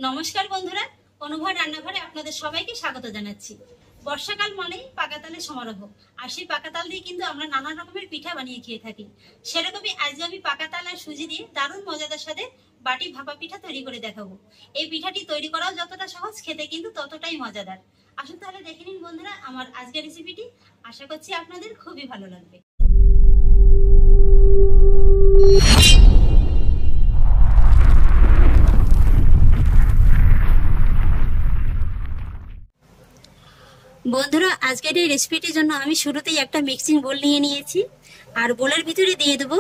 নমস্কার বন্ধুরা, অনুভব রান্নাঘরে আপনাদের সবাইকে স্বাগত জানাচ্ছি। বর্ষাকাল মানেই পাকাতালের সমারোহ, আর সেই পাকাতাল দিয়ে কিন্তু আমরা নানা রকমের পিঠা বানিয়ে খেয়ে থাকি। সেরকমই আজকে আমি পাকাতাল আর সুজি দিয়ে দারুণ মজাদার সাথে বাটি ভাপা পিঠা তৈরি করে দেখাবো। এই পিঠাটি তৈরি করাও যতটা সহজ, খেতে কিন্তু ততটাই মজাদার। আসুন তাহলে দেখে নিন বন্ধুরা আমার আজকের রেসিপিটি। আশা করছি আপনাদের খুবই ভালো লাগবে। বন্ধুরা, আজকের এই রেসিপিটির জন্য আমি শুরুতেই একটা মিক্সিং বোল নিয়ে নিয়েছি, আর বোলের ভিতরে দিয়ে দেবো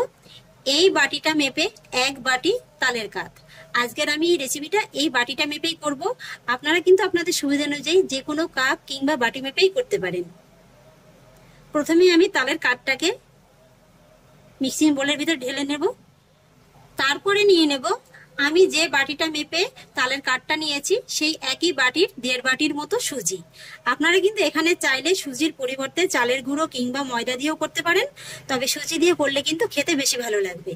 এই বাটিটা মেপে 1 বাটি তালের কাঠ। আজকের আমি এই রেসিপিটা এই বাটিটা মেপেই করব। আপনারা কিন্তু আপনাদের সুবিধা অনুযায়ী যে কোনো কাপ কিংবা বাটি মেপেই করতে পারেন। প্রথমে আমি তালের কাঠটাকে মিক্সিং বোলের ভিতরে ঢেলে নেব। তারপরে নিয়ে নেব আমি যে বাটিটা মেপে তালের কাঠটা নিয়েছি সেই একই বাটির 1.5 বাটির মতো সুজি। আপনারা কিন্তু এখানে চাইলে সুজির পরিবর্তে চালের গুঁড়ো কিংবা ময়দা দিয়েও করতে পারেন, তবে সুজি দিয়ে করলে কিন্তু খেতে বেশি ভালো লাগবে।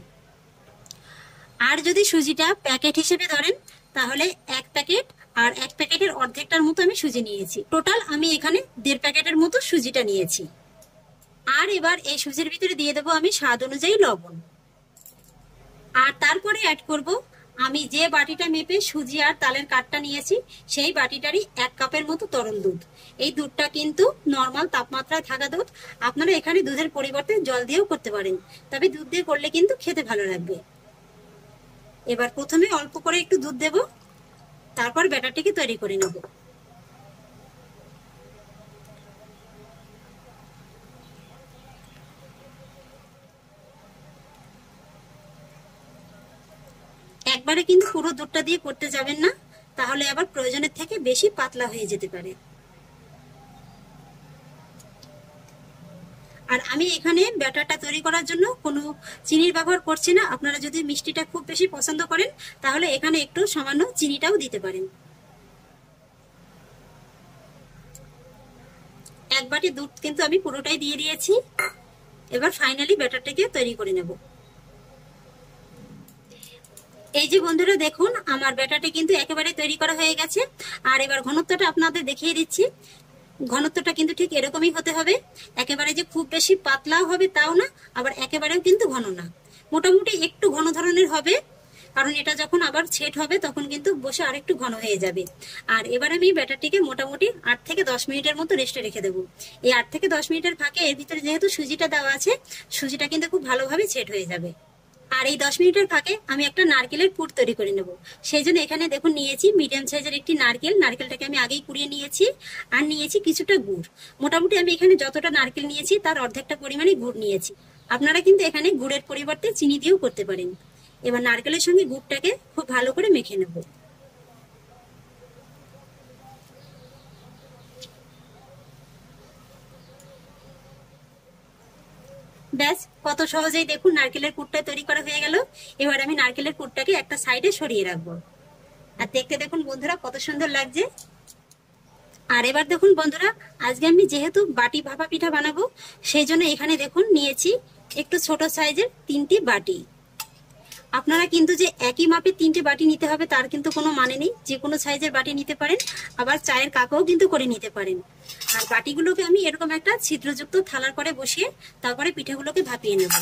আর যদি সুজিটা প্যাকেট হিসেবে ধরেন তাহলে 1 প্যাকেট, আর 1 প্যাকেটের অর্ধেকটার মতো আমি সুজি নিয়েছি। টোটাল আমি এখানে 1.5 প্যাকেটের মতো সুজিটা নিয়েছি। আর এবার এই সুজির ভিতরে দিয়ে দেবো আমি স্বাদ অনুযায়ী লবণ। আর তারপরে অ্যাড করব আমি যে বাটিটা মেপে সুজি আর তালের কাঠটা নিয়েছি সেই বাটিটারই 1 কাপের মতো তরল দুধ। এই দুধটা কিন্তু নরমাল তাপমাত্রায় থাকা দুধ। আপনারা এখানে দুধের পরিবর্তে জল দিয়েও করতে পারেন, তবে দুধ দিয়ে করলে কিন্তু খেতে ভালো লাগবে। এবার প্রথমে অল্প করে একটু দুধ দেব, তারপর ব্যাটারটিকে তৈরি করে নেব। একবারে কিন্তু পুরো দুধটা দিয়ে করতে যাবেন না, তাহলে আবার প্রয়োজনের থেকে বেশি পাতলা হয়ে যেতে পারে। আর আমি এখানে ব্যাটারটা তৈরি করার জন্য কোনো চিনির ব্যবহার করছি না। আপনারা যদি মিষ্টিটা খুব বেশি পছন্দ করেন তাহলে এখানে একটু সামান্য চিনিটাও দিতে পারেন। 1 বাটি দুধ কিন্তু আমি পুরোটাই দিয়ে দিয়েছি। এবার ফাইনালি ব্যাটারটাকে তৈরি করে নেব। এই যে বন্ধুরা দেখুন, আমার ব্যাটারটা কিন্তু একেবারে তৈরি করা হয়ে গেছে। আর এবার ঘনত্বটা আপনাদের দেখিয়ে দিচ্ছি। ঘনত্বটা কিন্তু ঠিক এরকমই হতে হবে। একেবারে যে খুব বেশি পাতলাও হবে তাও না, আবার একেবারেও কিন্তু ঘন না, মোটামুটি একটু ঘন ধরনের হবে। কারণ এটা যখন আবার সেট হবে তখন কিন্তু বসে আরেকটু ঘন হয়ে যাবে। আর এবার আমি ব্যাটারটিকে মোটামুটি 8 থেকে 10 মিনিটের মতো রেস্টে রেখে দেবো। এই 8 থেকে 10 মিনিটের ফাঁকে এর ভিতরে যেহেতু সুজিটা দেওয়া আছে, সুজিটা কিন্তু খুব ভালোভাবে সেট হয়ে যাবে। আর এই 10 মিনিটের ফাঁকে আমি একটা নারকেলের পুর তৈরি করে নেব। সেই জন্য এখানে দেখুন নিয়েছি মিডিয়াম সাইজের একটি নারকেল। নারকেলটাকে আমি আগেই কুড়িয়ে নিয়েছি। আর নিয়েছি কিছুটা গুড়। মোটামুটি আমি এখানে যতটা নারকেল নিয়েছি তার অর্ধেকটা পরিমাণে গুড় নিয়েছি। আপনারা কিন্তু এখানে গুড়ের পরিবর্তে চিনি দিয়েও করতে পারেন। এবার নারকেলের সঙ্গে গুড়টাকে খুব ভালো করে মেখে নেব। ব্যাস, কত সহজেই দেখুন নারকেলের পুরটা তৈরি করা হয়ে গেল। এবার আমি নারকেলের পুরটাকে একটা সাইডে সরিয়ে রাখবো। আর দেখতে দেখুন বন্ধুরা কত সুন্দর লাগছে। আর এবার দেখুন বন্ধুরা, আজকে আমি যেহেতু বাটি ভাপা পিঠা বানাবো সেই জন্য এখানে দেখুন নিয়েছি একটু ছোট সাইজের 3টি বাটি। আপনারা কিন্তু যে একই মাপে 3টে বাটি নিতে হবে তার কিন্তু কোনো মানে নেই। যে কোনো সাইজের বাটি নিতে পারেন, আবার চায়ের কাপও কিন্তু করে নিতে পারেন। আর বাটিগুলোকে আমি এরকম একটা ছিদ্রযুক্ত থালার করে বসিয়ে তারপরে পিঠাগুলোকে ভাপিয়ে নেব।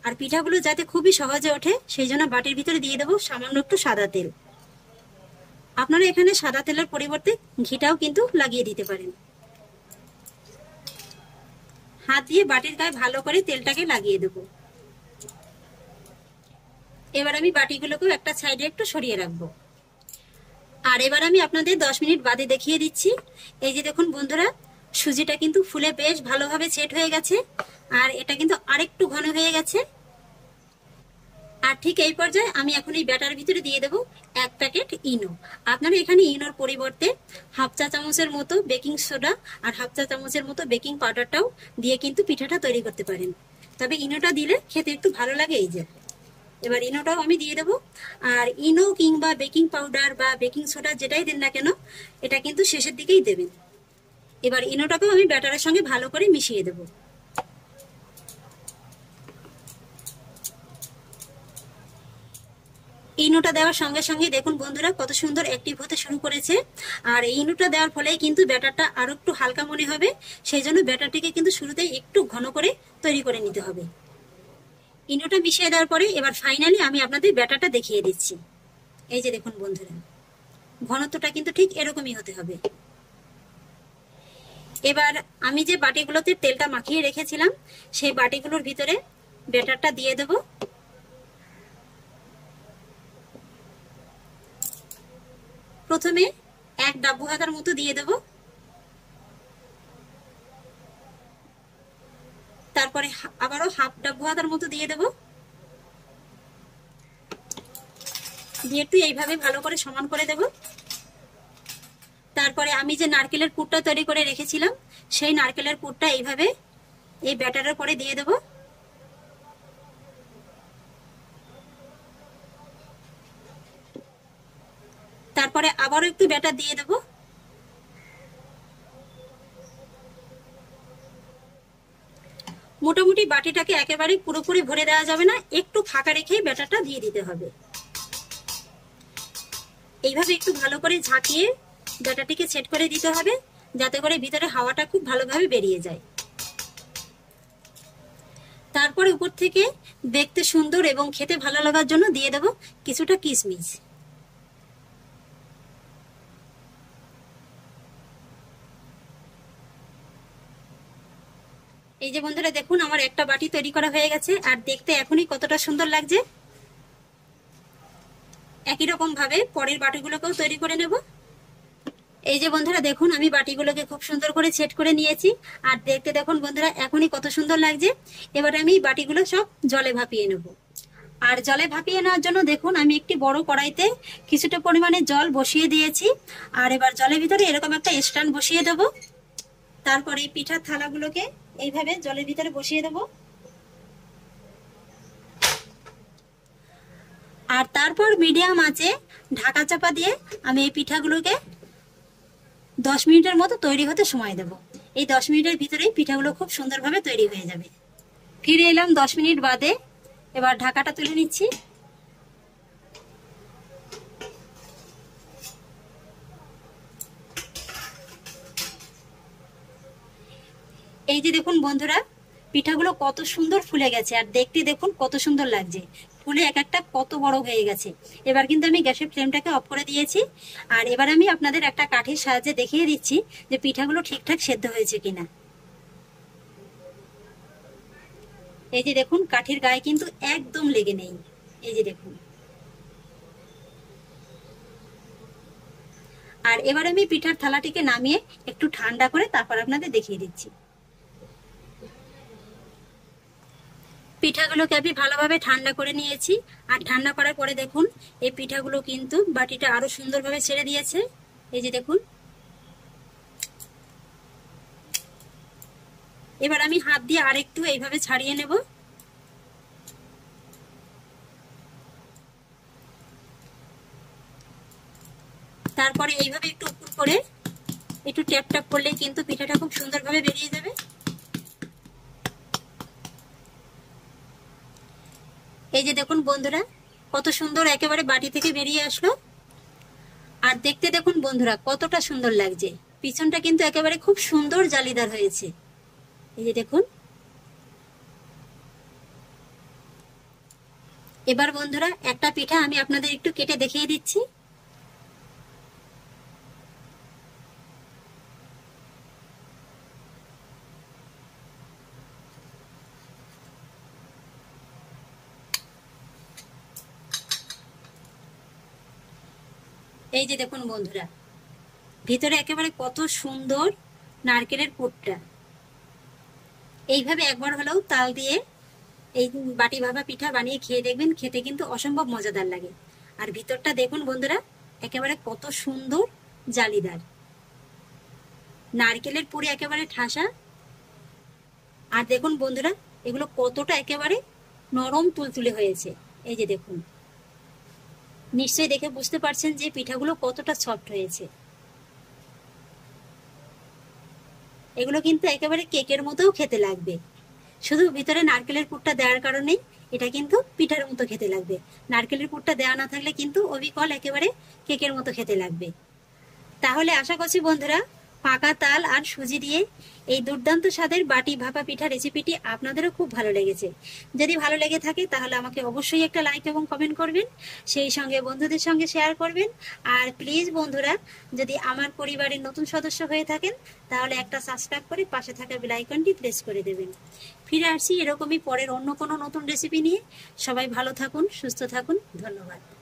আর পিঠাগুলো যাতে খুবই সহজে ওঠে সেই জন্য বাটির ভিতরে দিয়ে দেবো সামান্য একটু সাদা তেল। আপনারা এখানে সাদা তেলের পরিবর্তে ঘিটাও কিন্তু লাগিয়ে দিতে পারেন। হাত দিয়ে বাটির গায়ে ভালো করে তেলটাকে লাগিয়ে দেবো। এবার আমি বাটিগুলোকেও একটা সাইডে একটু সরিয়ে রাখবো। আর এবার আমি আপনাদের 10 মিনিট বাদে দেখিয়ে দিচ্ছি। এই যে দেখুন বন্ধুরা, সুজিটা কিন্তু ফুলে বেশ ভালোভাবে সেট হয়ে গেছে। আর এটা কিন্তু আরেকটু ঘন হয়ে গেছে। আর ঠিক এই পর্যায়ে আমি এখন এই ব্যাটার ভিতরে দিয়ে দেবো 1 প্যাকেট ইনো। আপনারা এখানে ইনোর পরিবর্তে হাফ চা চামচের মতো বেকিং সোডা আর হাফ চা চামচের মতো বেকিং পাউডারটাও দিয়ে কিন্তু পিঠাটা তৈরি করতে পারেন। তবে ইনোটা দিলে খেতে একটু ভালো লাগে। এই যে এবার ইনোটাও আমি দিয়ে দেবো। আর ইনো কিংবা বেকিং পাউডার বা বেকিং সোডা যেটাই দেন না কেন, এটা কিন্তু শেষের দিকেই দেবেন। এবার ইনোটাকেও আমি ব্যাটারের সঙ্গে ভালো করে মিশিয়ে দেবো। ইনোটা দেওয়ার সঙ্গে সঙ্গে দেখুন বন্ধুরা কত সুন্দর অ্যাক্টিভ হতে শুরু করেছে। আর এই ইনোটা দেওয়ার ফলে কিন্তু ব্যাটারটা আরো একটু হালকা মনে হবে, সেই জন্য ব্যাটারটিকে কিন্তু শুরুতেই একটু ঘন করে তৈরি করে নিতে হবে। ইনোটা মিশিয়ে দেওয়ার পরে এবার ফাইনালি আমি আপনাদের ব্যাটারটা দেখিয়ে দিচ্ছি। এই যে দেখুন বন্ধুরা, ঘনত্বটা কিন্তু ঠিক এরকমই হতে হবে। এবার আমি যে বাটিগুলোতে তেলটা মাখিয়ে রেখেছিলাম সেই বাটিগুলোর ভিতরে ব্যাটারটা দিয়ে দেব। প্রথমে 1 ডাব্বু হাতার মতো দিয়ে দেব, তারপরে আবারও হাফ ডাব্বু হাতার মতো দিয়ে দেব, দিয়ে একটু এইভাবে ভালো করে সমান করে দেব। তারপরে আমি যে নারকেলের পুরটা তৈরি করে রেখেছিলাম সেই নারকেলের পুরটা এইভাবে এই ব্যাটারের পরে দিয়ে দেব। তারপরে আবারও একটু ব্যাটার দিয়ে দেব। মোটামুটি বাটিটাকে একেবারে পুরোপুরি ভরে দেওয়া যাবে না, একটু ফাঁকা রেখেই ব্যাটারটা দিয়ে দিতে হবে। এইভাবে একটু ভালো করে ঝাঁকিয়ে ব্যাটারটিকে সেট করে দিতে হবে, যাতে করে ভিতরে হাওয়াটা খুব ভালোভাবে বেরিয়ে যায়। তারপরে উপর থেকে দেখতে সুন্দর এবং খেতে ভালো লাগার জন্য দিয়ে দেব কিছুটা কিশমিশ। এই যে বন্ধুরা দেখুন, আমার একটা বাটি তৈরি করা হয়ে গেছে, আর দেখতে এখনই কতটা সুন্দর লাগছে। একই রকম ভাবে পরের বাটিগুলোকেও তৈরি করে নেব। এই যে বন্ধুরা দেখুন, আমি বাটিগুলোকে খুব সুন্দর করে সেট করে নিয়েছি, আর দেখতে দেখুন বন্ধুরা এখনই কত সুন্দর লাগছে। এবার আমি বাটিগুলো সব জলে ভাপিয়ে নেব। আর জলে ভাপিয়ে নেওয়ার জন্য দেখুন আমি একটি বড় কড়াইতে কিছুটা পরিমাণে জল বসিয়ে দিয়েছি, আর এবার জলের ভিতরে এরকম একটা স্ট্যান্ড বসিয়ে দেব। তারপরে এই পিঠার থালাগুলোকে এইভাবে জলের ভিতরে বসিয়ে দেব, আর তারপর মিডিয়াম আঁচে ঢাকা চাপা দিয়ে আমি এই পিঠাগুলোকে 10 মিনিটের মতো তৈরি হতে সময় দেব। এই 10 মিনিটের ভিতরেই পিঠাগুলো খুব সুন্দরভাবে তৈরি হয়ে যাবে। ফিরে এলাম 10 মিনিট বাদে, এবার ঢাকাটা তুলে নিচ্ছি। এই যে দেখুন বন্ধুরা, পিঠাগুলো কত সুন্দর ফুলে গেছে, আর দেখতে দেখুন কত সুন্দর লাগছে। ফুলে এক একটা কত বড় হয়ে গেছে। এবার কিন্তু আমি গ্যাসের ফ্লেমটাকে অফ করে দিয়েছি, আর এবার আমি আপনাদের একটা কাঠির সাহায্যে দেখিয়ে দিচ্ছি যে পিঠাগুলো ঠিকঠাক সেদ্ধ হয়েছে কিনা। এই যে দেখুন, কাঠির গায়ে কিন্তু একদম লেগে নেই। এই যে দেখুন। আর এবার আমি পিঠার থালাটিকে নামিয়ে একটু ঠান্ডা করে তারপর আপনাদের দেখিয়ে দিচ্ছি। পিঠাগুলোকে আমি ভালোভাবে ঠান্ডা করে নিয়েছি, আর ঠান্ডা করার পরে দেখুন এই পিঠাগুলো কিন্তু বাটিটা আরো সুন্দরভাবে ছেড়ে দিয়েছে। এই যে দেখুন। এবার আমি হাত দিয়ে আরেকটু এইভাবে ছাড়িয়ে নেব। তারপরে এইভাবে একটু উপর করে একটু ট্যাপ ট্যাপ করলে কিন্তু পিঠাটা খুব সুন্দরভাবে বেরিয়ে যাবে। এই যে দেখুন বন্ধুরা, কত সুন্দর একেবারে বাটি থেকে বেরিয়ে আসলো। আর দেখতে দেখুন বন্ধুরা কতটা সুন্দর লাগছে। পিছনটা কিন্তু একেবারে খুব সুন্দর জালিদার হয়েছে। এই যে দেখুন। এবার বন্ধুরা একটা পিঠা আমি আপনাদের একটু কেটে দেখিয়ে দিচ্ছি। এই যে দেখুন বন্ধুরা, ভিতরে একেবারে কত সুন্দর নারকেলের পুরটা। এইভাবে একবার হলেও তাল দিয়ে এই বাটি ভাপা পিঠা বানিয়ে খেয়ে দেখবেন, খেতে কিন্তু অসম্ভব মজাদার লাগে। আর ভিতরটা দেখুন বন্ধুরা একেবারে কত সুন্দর জালিদার, নারকেলের পুরে একেবারে ঠাসা। আর দেখুন বন্ধুরা এগুলো কতটা একেবারে নরম তুলতুলে হয়েছে। এই যে দেখুন, নিশ্চয়ই দেখে বুঝতে পারছেন যে পিঠাগুলো কতটা সফট হয়েছে। এগুলো কিন্তু একেবারে কেকের মতোও খেতে লাগবে। শুধু ভিতরে নারকেলের পুরটা দেওয়ার কারণেই এটা কিন্তু পিঠার মতো খেতে লাগবে। নারকেলের পুরটা দেওয়া না থাকলে কিন্তু অবিকল একেবারে কেকের মতো খেতে লাগবে। তাহলে আশা করছি বন্ধুরা পাকা তাল আর সুজি দিয়ে এই দুর্দান্ত স্বাদের বাটি ভাপা পিঠা রেসিপিটি আপনাদেরও খুব ভালো লেগেছে। যদি ভালো লেগে থাকে তাহলে আমাকে অবশ্যই একটা লাইক এবং কমেন্ট করবেন, সেই সঙ্গে বন্ধুদের সঙ্গে শেয়ার করবেন। আর প্লিজ বন্ধুরা, যদি আমার পরিবারের নতুন সদস্য হয়ে থাকেন তাহলে একটা সাবস্ক্রাইব করে পাশে থাকা বেল আইকনটি প্রেস করে দেবেন। ফিরে আসছি এরকমই পরের অন্য কোনো নতুন রেসিপি নিয়ে। সবাই ভালো থাকুন, সুস্থ থাকুন, ধন্যবাদ।